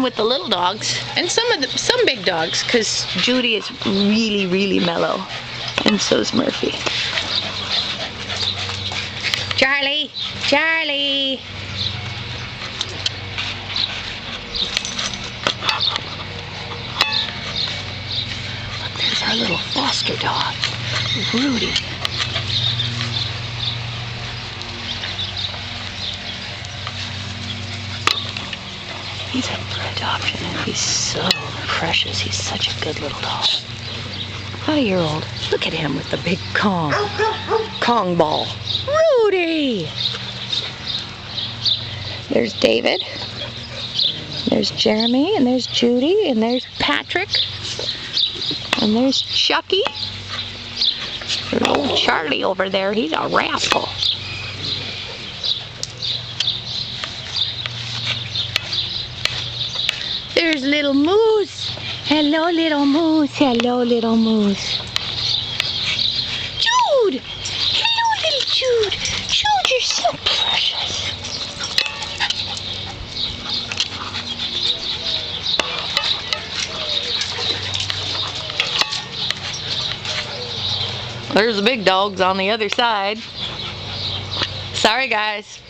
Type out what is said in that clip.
with the little dogs and some big dogs, because Judy is really, really mellow, and so's Murphy. Charlie, Charlie. Look, there's our little foster dog, Rudy. He's up for adoption, and he's so precious. He's such a good little dog. About a year old. Look at him with the big Kong ball. Rudy! There's David. There's Jeremy, and there's Judy, and there's Patrick. And there's Chucky. There's old Charlie over there. He's a rascal. There's little Moose. Hello, little Moose. Hello, little Moose. Jude! Hello, little Jude. Jude, you're so precious. There's the big dogs on the other side. Sorry, guys.